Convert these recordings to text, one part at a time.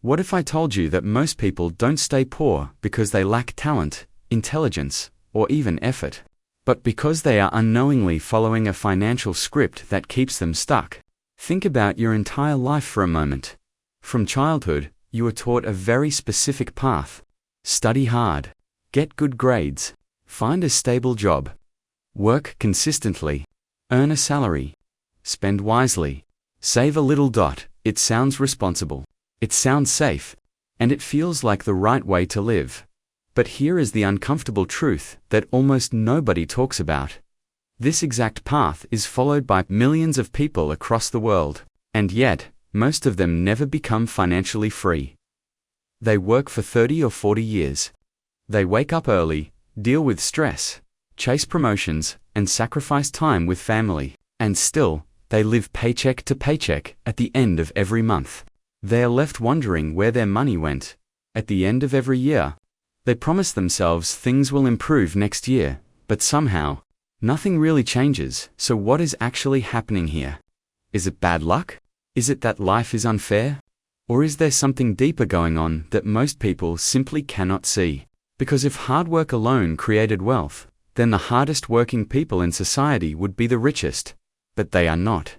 What if I told you that most people don't stay poor because they lack talent, intelligence, or even effort, but because they are unknowingly following a financial script that keeps them stuck? Think about your entire life for a moment. From childhood, you are taught a very specific path. Study hard, get good grades, find a stable job, work consistently, earn a salary, spend wisely, save a little. It sounds responsible. It sounds safe, and it feels like the right way to live. But here is the uncomfortable truth that almost nobody talks about. This exact path is followed by millions of people across the world, and yet, most of them never become financially free. They work for 30 or 40 years. They wake up early, deal with stress, chase promotions, and sacrifice time with family, and still, they live paycheck to paycheck at the end of every month. They are left wondering where their money went. At the end of every year, they promise themselves things will improve next year, but somehow, nothing really changes. So what is actually happening here? Is it bad luck? Is it that life is unfair? Or is there something deeper going on that most people simply cannot see? Because if hard work alone created wealth, then the hardest working people in society would be the richest. But they are not.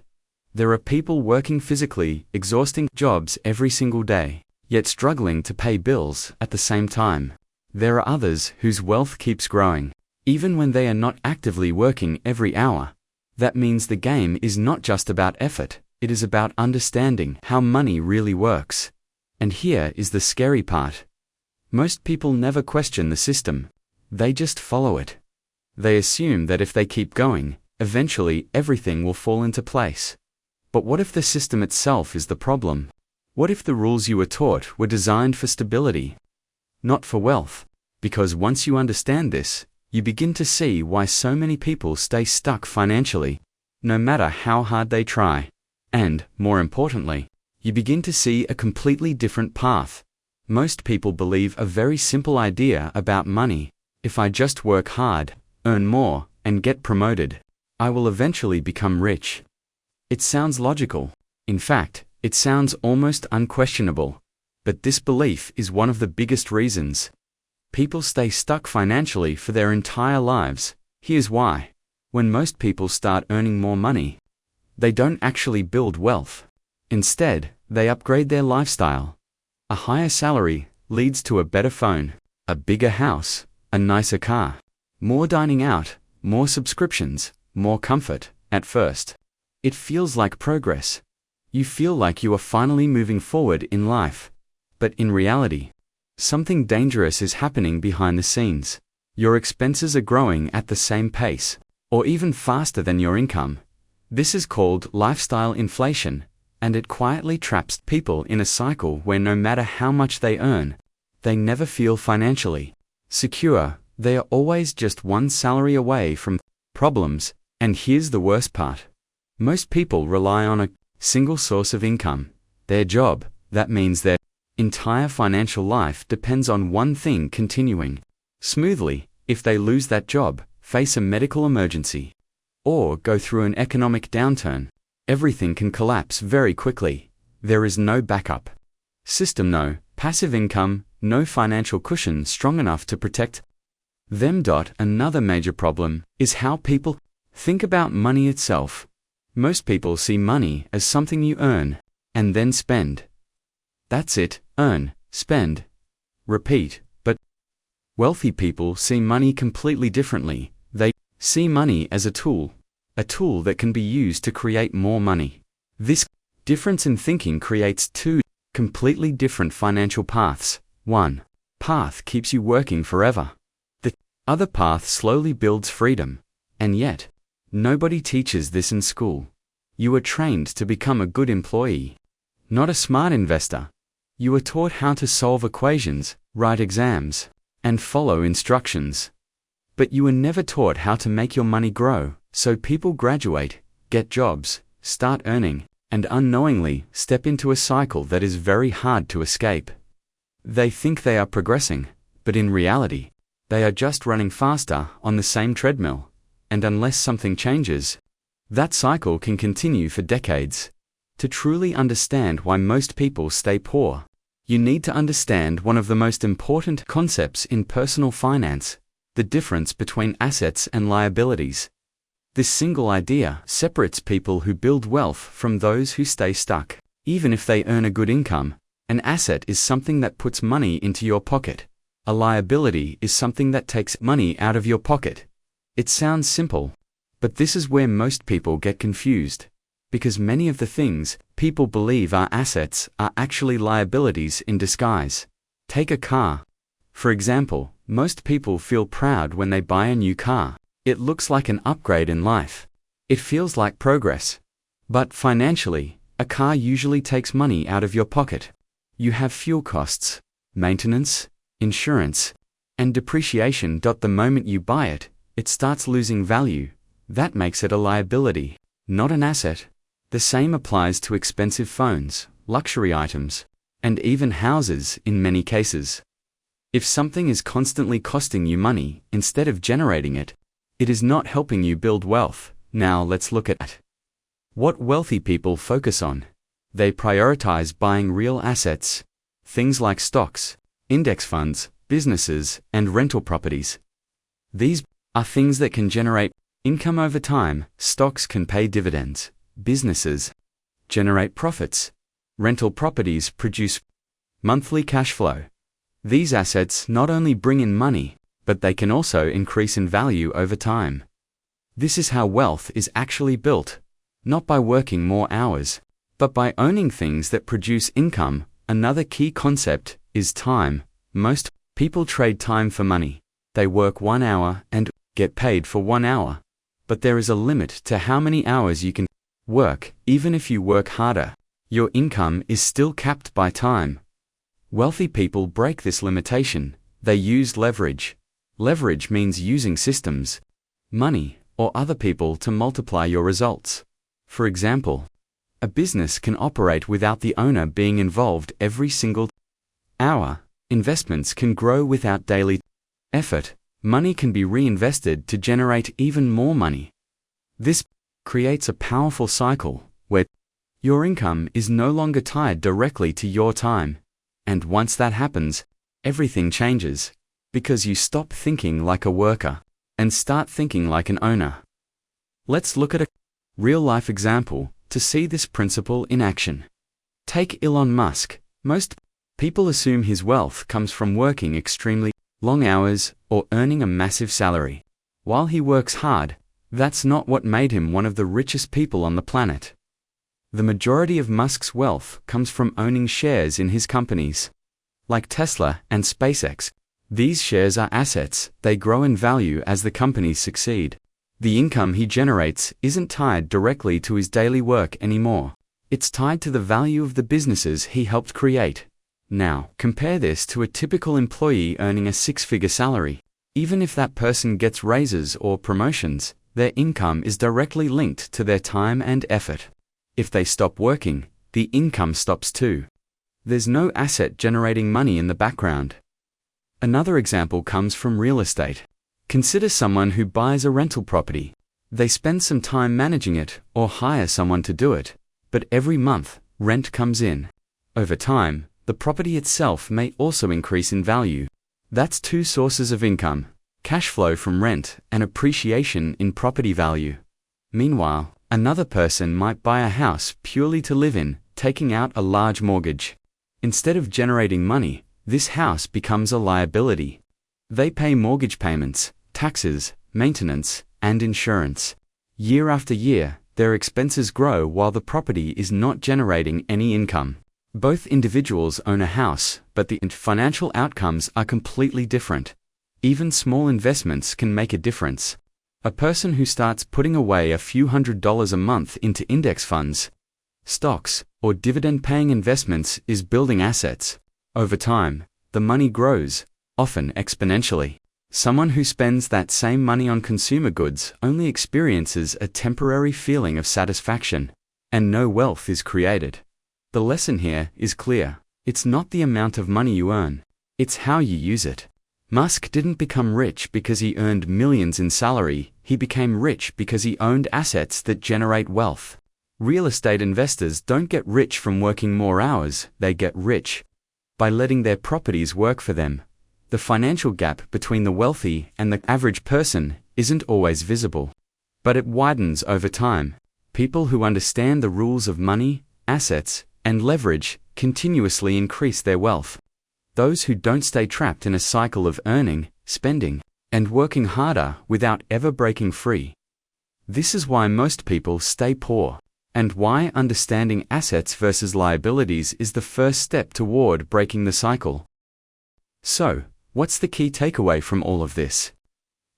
There are people working physically exhausting jobs every single day, yet struggling to pay bills at the same time. There are others whose wealth keeps growing, even when they are not actively working every hour. That means the game is not just about effort, it is about understanding how money really works. And here is the scary part. Most people never question the system. They just follow it. They assume that if they keep going, eventually everything will fall into place. But what if the system itself is the problem? What if the rules you were taught were designed for stability, not for wealth? Because once you understand this, you begin to see why so many people stay stuck financially, no matter how hard they try. And, more importantly, you begin to see a completely different path. Most people believe a very simple idea about money. If I just work hard, earn more, and get promoted, I will eventually become rich. It sounds logical. In fact, it sounds almost unquestionable. But this belief is one of the biggest reasons people stay stuck financially for their entire lives. Here's why. When most people start earning more money, they don't actually build wealth. Instead, they upgrade their lifestyle. A higher salary leads to a better phone, a bigger house, a nicer car, more dining out, more subscriptions, more comfort. At first, it feels like progress. You feel like you are finally moving forward in life. But in reality, something dangerous is happening behind the scenes. Your expenses are growing at the same pace, or even faster than your income. This is called lifestyle inflation, and it quietly traps people in a cycle where no matter how much they earn, they never feel financially secure. They are always just one salary away from problems. And here's the worst part. Most people rely on a single source of income, their job. That means their entire financial life depends on one thing continuing smoothly. If they lose that job, face a medical emergency, or go through an economic downturn, everything can collapse very quickly. There is no backup system, no passive income, no financial cushion strong enough to protect them. Another major problem is how people think about money itself. Most people see money as something you earn and then spend. That's it, earn, spend, repeat. But wealthy people see money completely differently. They see money as a tool that can be used to create more money. This difference in thinking creates two completely different financial paths. One path keeps you working forever. The other path slowly builds freedom. And yet, nobody teaches this in school. You are trained to become a good employee, not a smart investor. You are taught how to solve equations, write exams, and follow instructions. But you are never taught how to make your money grow. So people graduate, get jobs, start earning, and unknowingly step into a cycle that is very hard to escape. They think they are progressing, but in reality, they are just running faster on the same treadmill. And unless something changes, that cycle can continue for decades. To truly understand why most people stay poor, you need to understand one of the most important concepts in personal finance: the difference between assets and liabilities. This single idea separates people who build wealth from those who stay stuck. Even if they earn a good income, an asset is something that puts money into your pocket. A liability is something that takes money out of your pocket. It sounds simple, but this is where most people get confused, because many of the things people believe are assets are actually liabilities in disguise. Take a car. For example, most people feel proud when they buy a new car. It looks like an upgrade in life. It feels like progress. But financially, a car usually takes money out of your pocket. You have fuel costs, maintenance, insurance, and depreciation. The moment you buy it, it starts losing value. That makes it a liability, not an asset. The same applies to expensive phones, luxury items, and even houses in many cases. If something is constantly costing you money instead of generating it, it is not helping you build wealth. Now let's look at what wealthy people focus on. They prioritize buying real assets, things like stocks, index funds, businesses, and rental properties. These are things that can generate income over time. Stocks can pay dividends, businesses generate profits, rental properties produce monthly cash flow. These assets not only bring in money, but they can also increase in value over time. This is how wealth is actually built, not by working more hours, but by owning things that produce income. Another key concept is time. Most people trade time for money. They work 1 hour and get paid for 1 hour. But there is a limit to how many hours you can work. Even if you work harder, your income is still capped by time. Wealthy people break this limitation. They use leverage. Leverage means using systems, money, or other people to multiply your results. For example, a business can operate without the owner being involved every single hour. Investments can grow without daily effort. Money can be reinvested to generate even more money. This creates a powerful cycle where your income is no longer tied directly to your time. And once that happens, everything changes, because you stop thinking like a worker and start thinking like an owner. Let's look at a real-life example to see this principle in action. Take Elon Musk. Most people assume his wealth comes from working extremely long hours or earning a massive salary. While he works hard, that's not what made him one of the richest people on the planet. The majority of Musk's wealth comes from owning shares in his companies, like Tesla and SpaceX. These shares are assets. They grow in value as the companies succeed. The income he generates isn't tied directly to his daily work anymore. It's tied to the value of the businesses he helped create. Now, compare this to a typical employee earning a 6-figure salary. Even if that person gets raises or promotions, their income is directly linked to their time and effort. If they stop working, the income stops too. There's no asset generating money in the background. Another example comes from real estate. Consider someone who buys a rental property. They spend some time managing it or hire someone to do it, but every month, rent comes in. Over time, the property itself may also increase in value. That's two sources of income: cash flow from rent and appreciation in property value. Meanwhile, another person might buy a house purely to live in, taking out a large mortgage. Instead of generating money, this house becomes a liability. They pay mortgage payments, taxes, maintenance, and insurance. Year after year, their expenses grow while the property is not generating any income. Both individuals own a house, but the financial outcomes are completely different. Even small investments can make a difference. A person who starts putting away a few $100s a month into index funds, stocks, or dividend-paying investments is building assets. Over time, the money grows, often exponentially. Someone who spends that same money on consumer goods only experiences a temporary feeling of satisfaction, and no wealth is created. The lesson here is clear. It's not the amount of money you earn, it's how you use it. Musk didn't become rich because he earned millions in salary. He became rich because he owned assets that generate wealth. Real estate investors don't get rich from working more hours, they get rich by letting their properties work for them. The financial gap between the wealthy and the average person isn't always visible, but it widens over time. People who understand the rules of money, assets, and leverage continuously increase their wealth. Those who don't stay trapped in a cycle of earning, spending, and working harder without ever breaking free. This is why most people stay poor, and why understanding assets versus liabilities is the first step toward breaking the cycle. So, what's the key takeaway from all of this?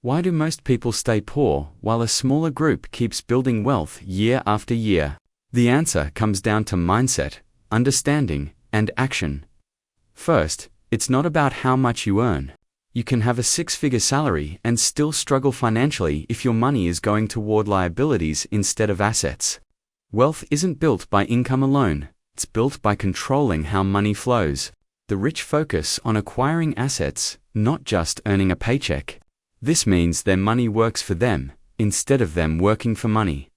Why do most people stay poor while a smaller group keeps building wealth year after year? The answer comes down to mindset, understanding, and action. First, it's not about how much you earn. You can have a six-figure salary and still struggle financially if your money is going toward liabilities instead of assets. Wealth isn't built by income alone, it's built by controlling how money flows. The rich focus on acquiring assets, not just earning a paycheck. This means their money works for them, instead of them working for money.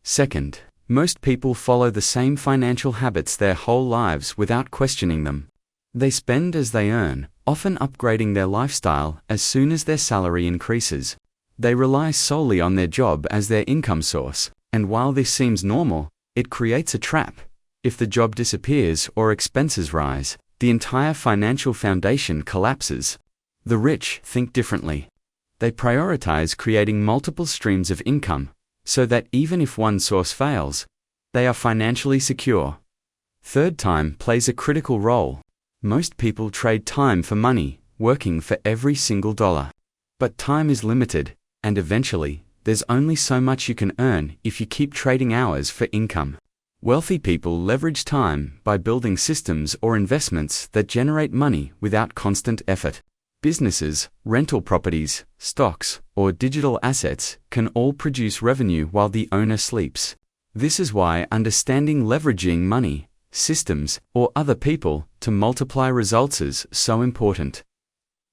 Second, most people follow the same financial habits their whole lives without questioning them. They spend as they earn, often upgrading their lifestyle as soon as their salary increases. They rely solely on their job as their income source, and while this seems normal, it creates a trap. If the job disappears or expenses rise, the entire financial foundation collapses. The rich think differently. They prioritize creating multiple streams of income, so that even if one source fails, they are financially secure. Third, time plays a critical role. Most people trade time for money, working for every single dollar. But time is limited, and eventually, there's only so much you can earn if you keep trading hours for income. Wealthy people leverage time by building systems or investments that generate money without constant effort. Businesses, rental properties, stocks, or digital assets can all produce revenue while the owner sleeps. This is why understanding leveraging money, systems, or other people to multiply results is so important.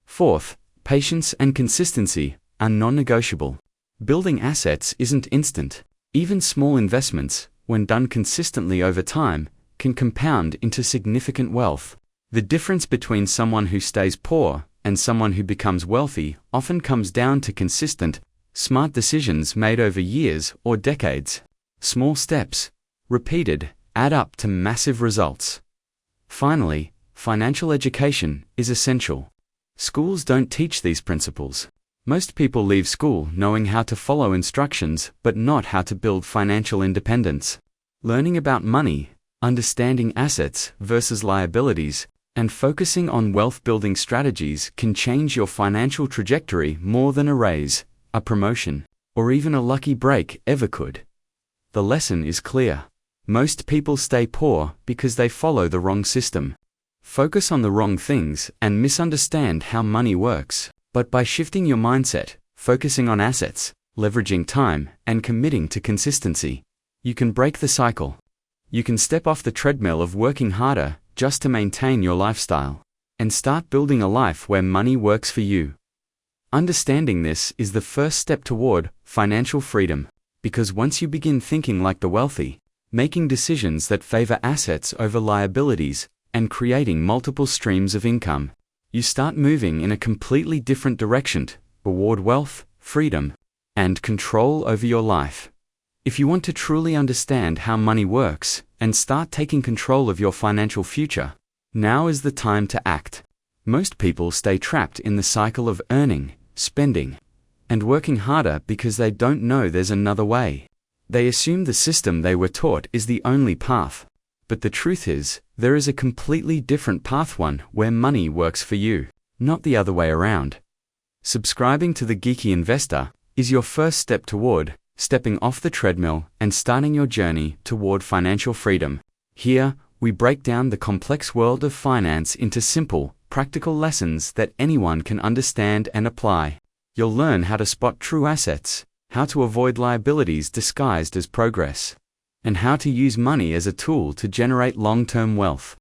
Fourth, patience and consistency are non-negotiable. Building assets isn't instant. Even small investments, when done consistently over time, can compound into significant wealth. The difference between someone who stays poor and someone who becomes wealthy often comes down to consistent, smart decisions made over years or decades. Small steps, repeated, add up to massive results. Finally, financial education is essential. Schools don't teach these principles. Most people leave school knowing how to follow instructions but not how to build financial independence. Learning about money, understanding assets versus liabilities, and focusing on wealth-building strategies can change your financial trajectory more than a raise, a promotion, or even a lucky break ever could. The lesson is clear. Most people stay poor because they follow the wrong system, focus on the wrong things, and misunderstand how money works. But by shifting your mindset, focusing on assets, leveraging time, and committing to consistency, you can break the cycle. You can step off the treadmill of working harder just to maintain your lifestyle, and start building a life where money works for you. Understanding this is the first step toward financial freedom, because once you begin thinking like the wealthy, making decisions that favor assets over liabilities, and creating multiple streams of income, you start moving in a completely different direction toward wealth, freedom, and control over your life. If you want to truly understand how money works and start taking control of your financial future, now is the time to act. Most people stay trapped in the cycle of earning, spending, and working harder because they don't know there's another way. They assume the system they were taught is the only path. But the truth is, there is a completely different path, one where money works for you, not the other way around. Subscribing to The Geeky Investor is your first step toward stepping off the treadmill and starting your journey toward financial freedom. Here, we break down the complex world of finance into simple, practical lessons that anyone can understand and apply. You'll learn how to spot true assets, how to avoid liabilities disguised as progress, and how to use money as a tool to generate long-term wealth.